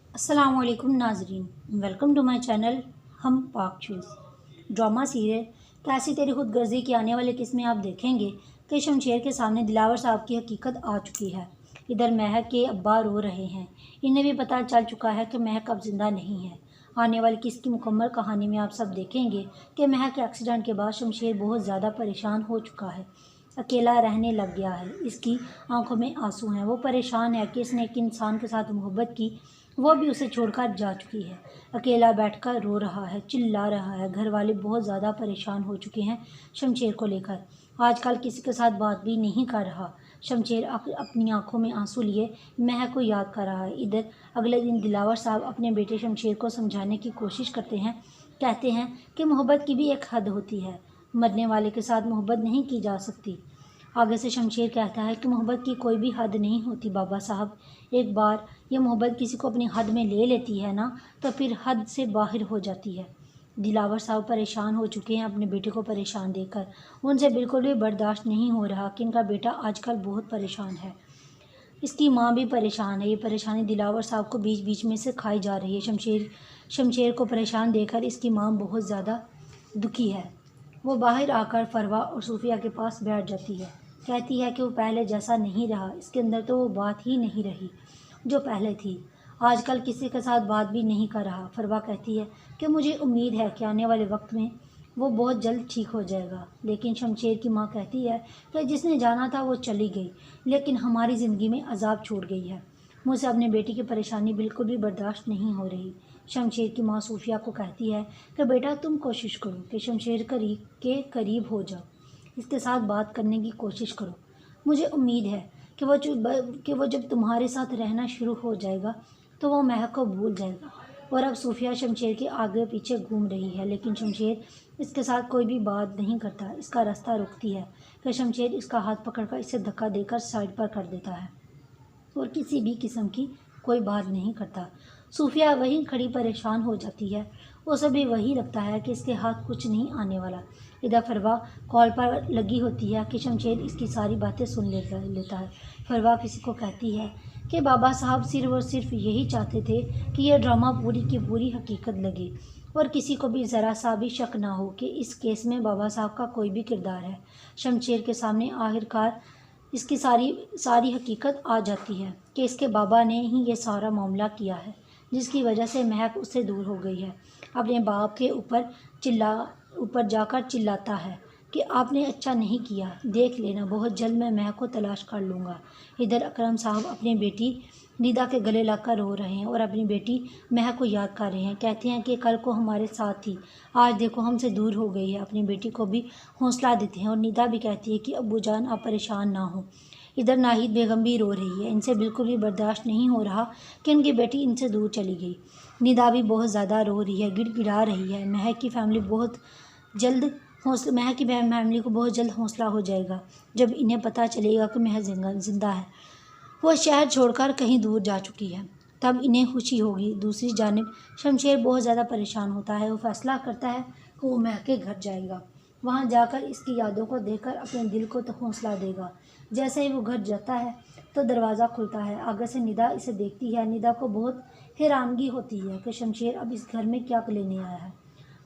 अस्सलाम वालेकुम नाजरीन, वेलकम टू माय चैनल हम पाक चूज़। ड्रामा सीरियल कैसी तेरी खुद गर्जी की आने वाली किस्में आप देखेंगे कि शमशेर के सामने दिलावर साहब की हकीकत आ चुकी है। इधर महक के अब्बा रो रहे हैं। इन्हें भी पता चल चुका है कि महक अब जिंदा नहीं है। आने वाली किस की मुकम्मल कहानी में आप सब देखेंगे कि महक के एक्सीडेंट के बाद शमशेर बहुत ज़्यादा परेशान हो चुका है, अकेला रहने लग गया है। इसकी आंखों में आंसू हैं। वो परेशान है कि इसने एक इंसान के साथ मोहब्बत की, वो भी उसे छोड़कर जा चुकी है। अकेला बैठकर रो रहा है, चिल्ला रहा है। घर वाले बहुत ज़्यादा परेशान हो चुके हैं शमशेर को लेकर। आजकल किसी के साथ बात भी नहीं कर रहा। शमशेर अपनी आंखों में आंसू लिए महक को याद कर रहा है। इधर अगले दिन दिलावर साहब अपने बेटे शमशेर को समझाने की कोशिश करते हैं। कहते हैं कि मोहब्बत की भी एक हद होती है, मरने वाले के साथ मोहब्बत नहीं की जा सकती। आगे से शमशेर कहता है कि मोहब्बत की कोई भी हद नहीं होती बाबा साहब। एक बार ये मोहब्बत किसी को अपनी हद में ले लेती है ना, तो फिर हद से बाहर हो जाती है। दिलावर साहब परेशान हो चुके हैं अपने बेटे को परेशान देखकर। उनसे बिल्कुल भी बर्दाश्त नहीं हो रहा कि इनका बेटा आजकल बहुत परेशान है। इसकी माँ भी परेशान है। ये परेशानी दिलावर साहब को बीच बीच में से खाई जा रही है। शमशेर को परेशान देखकर इसकी माँ बहुत ज़्यादा दुखी है। वो बाहर आकर फरवा और सूफिया के पास बैठ जाती है। कहती है कि वो पहले जैसा नहीं रहा, इसके अंदर तो वो बात ही नहीं रही जो पहले थी। आजकल किसी के साथ बात भी नहीं कर रहा। फरवा कहती है कि मुझे उम्मीद है कि आने वाले वक्त में वो बहुत जल्द ठीक हो जाएगा। लेकिन शमशेर की माँ कहती है कि जिसने जाना था वो चली गई, लेकिन हमारी ज़िंदगी में अजाब छोड़ गई है। मुझसे अपने बेटी की परेशानी बिल्कुल भी बर्दाश्त नहीं हो रही। शमशेर की माँ सूफिया को कहती है कि बेटा तुम कोशिश करो कि शमशेर के करीब हो जाओ, इसके साथ बात करने की कोशिश करो। मुझे उम्मीद है कि वो जब तुम्हारे साथ रहना शुरू हो जाएगा तो वो महक को भूल जाएगा। और अब सूफिया शमशेर के आगे पीछे घूम रही है, लेकिन शमशेर इसके साथ कोई भी बात नहीं करता। इसका रास्ता रोकती है कि शमशेर इसका हाथ पकड़कर इसे धक्का देकर साइड पर कर देता है और किसी भी किस्म की कोई बात नहीं करता। सूफिया वहीं खड़ी परेशान हो जाती है। उसे भी वही लगता है कि इसके हाथ कुछ नहीं आने वाला। इधर फरवा कॉल पर लगी होती है कि शमशेर इसकी सारी बातें सुन लेता है। फरवा किसी को कहती है कि बाबा साहब सिर्फ और सिर्फ यही चाहते थे कि यह ड्रामा पूरी की पूरी हकीकत लगे और किसी को भी ज़रा सा भी शक ना हो कि इस केस में बाबा साहब का कोई भी किरदार है। शमशेर के सामने आखिरकार इसकी सारी हकीकत आ जाती है कि इसके बाबा ने ही ये सारा मामला किया है, जिसकी वजह से महक उससे दूर हो गई है। अपने बाप के ऊपर जाकर चिल्लाता है कि आपने अच्छा नहीं किया, देख लेना बहुत जल्द मैं महक को तलाश कर लूँगा। इधर अकरम साहब अपनी बेटी निदा के गले लगकर रो रहे हैं और अपनी बेटी महक को याद कर रहे हैं। कहते हैं कि कल को हमारे साथ थी, आज देखो हमसे दूर हो गई है। अपनी बेटी को भी हौसला देते हैं और निदा भी कहती है कि अब्बू जान आप परेशान ना हो। इधर नाहिद बेगम भी रो रही है। इनसे बिल्कुल भी बर्दाश्त नहीं हो रहा कि इनकी बेटी इनसे दूर चली गई। निदा भी बहुत ज़्यादा रो रही है, गिड़गिड़ा रही है। महक की फैमिली को बहुत जल्द हौसला हो जाएगा जब इन्हें पता चलेगा कि महक जिंदा है। वो शहर छोड़कर कहीं दूर जा चुकी है, तब इन्हें खुशी होगी। दूसरी जानिब शमशेर बहुत ज़्यादा परेशान होता है। वो फैसला करता है कि वो महक के घर जाएगा, वहाँ जाकर इसकी यादों को देखकर अपने दिल को तो हौसला देगा। जैसे ही वो घर जाता है तो दरवाज़ा खुलता है। आगे से निदा इसे देखती है। निदा को बहुत हैरानगी होती है कि शमशेर अब इस घर में क्या लेने आया है।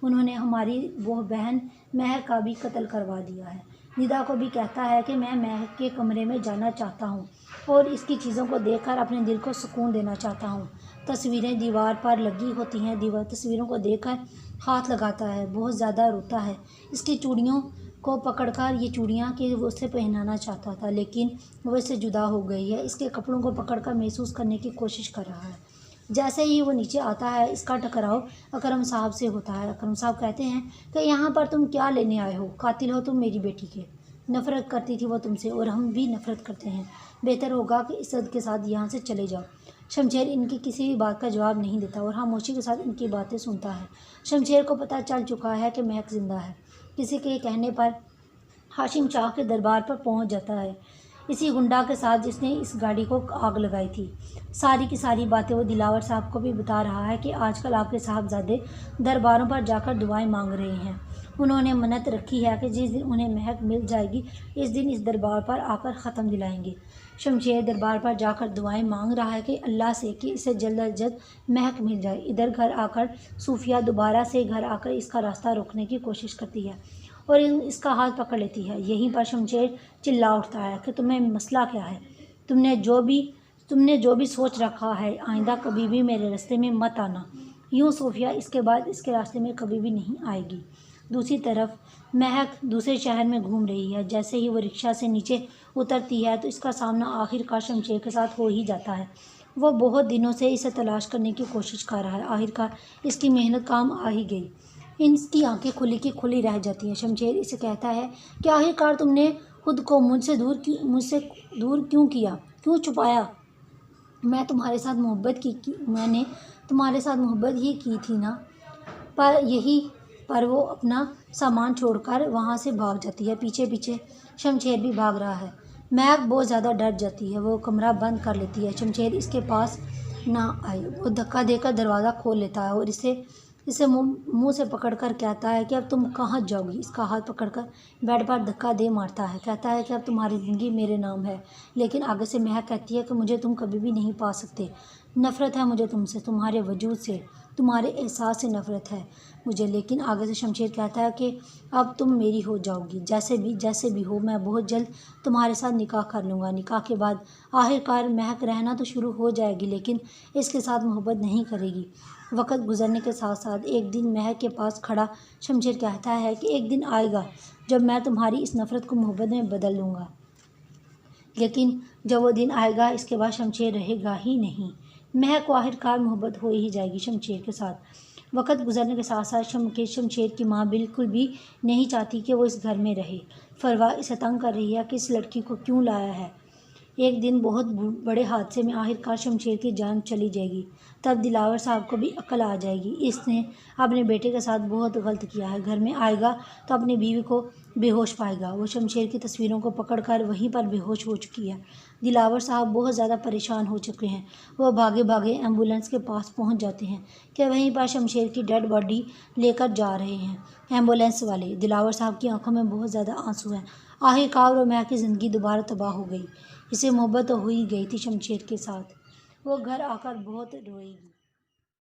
उन्होंने हमारी वो बहन महर का भी कत्ल करवा दिया है। निदा को भी कहता है कि मैं महक के कमरे में जाना चाहता हूँ और इसकी चीज़ों को देखकर अपने दिल को सुकून देना चाहता हूँ। तस्वीरें दीवार पर लगी होती हैं। तस्वीरों को देखकर हाथ लगाता है, बहुत ज़्यादा रोता है। इसकी चूड़ियों को पकड़कर ये चूड़ियाँ कि वो उसे पहनाना चाहता था, लेकिन वो इससे जुदा हो गई है। इसके कपड़ों को पकड़कर महसूस करने की कोशिश कर रहा है। जैसे ही वो नीचे आता है, इसका टकराव अकरम साहब से होता है। अकरम साहब कहते हैं कि यहाँ पर तुम क्या लेने आए हो, कातिल हो तुम मेरी बेटी के। नफ़रत करती थी वो तुमसे और हम भी नफ़रत करते हैं। बेहतर होगा कि इज्जत के साथ यहाँ से चले जाओ। शमशेर इनकी किसी भी बात का जवाब नहीं देता और खामोशी के साथ इनकी बातें सुनता है। शमशेर को पता चल चुका है कि महक जिंदा है। किसी के कहने पर हाशिम शाह के दरबार पर पहुँच जाता है, इसी गुंडा के साथ जिसने इस गाड़ी को आग लगाई थी। सारी की सारी बातें वो दिलावर साहब को भी बता रहा है कि आजकल आपके साहबजादे दरबारों पर जाकर दुआएं मांग रहे हैं انہوں نے منت رکھی ہے کہ جس دن انہیں مہک مل جائے گی اس دن اس دربار پر آ کر ختم دلائیں گے۔ شمشیر دربار پر جا کر دعائیں مانگ رہا ہے کہ اللہ سے کہ اسے جلد از جلد مہک مل جائے۔ ادھر گھر آ کر صوفیہ دوبارہ سے گھر آ کر اس کا راستہ روکنے کی کوشش کرتی ہے اور اس کا ہاتھ پکڑ لیتی ہے۔ یہیں پر شمشیر چلا اٹھتا ہے کہ تمہیں مسئلہ کیا ہے؟ تم نے جو بھی سوچ رکھا ہے آئندہ کبھی بھی میرے راستے میں مت آنا۔ یوں صوفیہ اس کے بعد اس کے راستے میں کبھی بھی نہیں آئے گی۔ دوسری طرف مہک دوسرے شہر میں گھوم رہی ہے۔ جیسے ہی وہ رکشہ سے نیچے اترتی ہے تو اس کا سامنا آخر کار شمشیر کے ساتھ ہو ہی جاتا ہے۔ وہ بہت دنوں سے اسے تلاش کرنے کی کوشش کر رہا ہے۔ آخر کار اس کی محنت کام آ ہی گئی۔ اس کی آنکھیں کھلی کی کھلی رہ جاتی ہیں۔ شمشیر اسے کہتا ہے کہ آخر کار تم نے خود کو مجھ سے دور کیوں کیا، کیوں چھپایا؟ میں نے تمہارے ساتھ محبت ہی کی تھی نا۔ پر وہ اپنا سامان چھوڑ کر وہاں سے بھاگ جاتی ہے۔ پیچھے پیچھے شمشیر بھی بھاگ رہا ہے۔ مہک بہت زیادہ ڈر جاتی ہے۔ وہ کمرہ بند کر لیتی ہے۔ شمشیر اس کے پاس نہ آئے۔ وہ دھکا دے کر دروازہ کھول لیتا ہے اور اسے منہ سے پکڑ کر کہتا ہے کہ اب تم کہاں جاؤ گی؟ اس کا ہاتھ پکڑ کر بیڈ پر دھکا دے مارتا ہے۔ کہتا ہے کہ اب تمہاری زندگی میرے نام ہے۔ لیکن آگے سے مہک کہتی ہے کہ مجھے تم کبھی بھی نہیں پا سکتے۔ نفرت ہے مجھے تم سے، تمہارے وجود سے، تمہارے احساس سے نفرت ہے مجھے۔ لیکن آگے سے شمشیر کہتا ہے کہ اب تم میری ہو جاؤ گی، جیسے بھی ہو میں بہت جلد تمہارے ساتھ نکاح کر لوں گا۔ نکاح کے بعد آخر کار مہک رہنا تو شروع ہو جائے گی لیکن اس کے ساتھ محبت نہیں کرے گی۔ وقت گزرنے کے ساتھ ساتھ ایک دن مہک کے پاس کھڑا شمشیر کہتا ہے کہ ایک دن آئے گا جب میں تمہاری اس نفرت کو محبت میں بدل دوں گا۔ لیکن جب وہ دن آئے گا اس کے بعد شمشیر رہے گا ہی نہیں۔ مہک کو آخر کار محبت ہو ہی جائے گی شمشیر کے ساتھ۔ وقت گزرنے کے ساتھ ساتھ شمشیر کی ماں بالکل بھی نہیں چاہتی کہ وہ اس گھر میں رہے۔ فروا اسے تنگ کر رہی ہے کہ اس لڑکی کو کیوں لایا ہے۔ ایک دن بہت بڑے حادثے میں آخر کار شمشیر کی جان چلی جائے گی۔ تب دلاور صاحب کو بھی عقل آ جائے گی۔ اس نے اپنے بیٹے کے ساتھ بہت غلط کیا ہے۔ گھر میں آئے گا تو اپنی بیوی کو بے ہوش پائے گا۔ وہ شمشیر کی تصویروں کو پکڑ کر وہیں پر بے ہوش ہو چکی ہے۔ دلاور صاحب بہت زیادہ پریشان ہو چکے ہیں۔ وہ بھاگے بھاگے ایمبولینس کے پاس پہنچ جاتے ہیں کہ وہیں پر شمشیر کی ڈیڈ باڈی لے کر جا رہے ہیں ایمبولینس والے۔ دلاور صاحب کی آنکھوں میں بہت زیادہ آنسو ہیں۔ آخر کار وہ مہک کی زندگی دوبارہ تباہ ہو گئی۔ اسے محبت تو ہو ہی گئی تھی شمشیر کے ساتھ۔ وہ گھر آ کر بہت روئے گی۔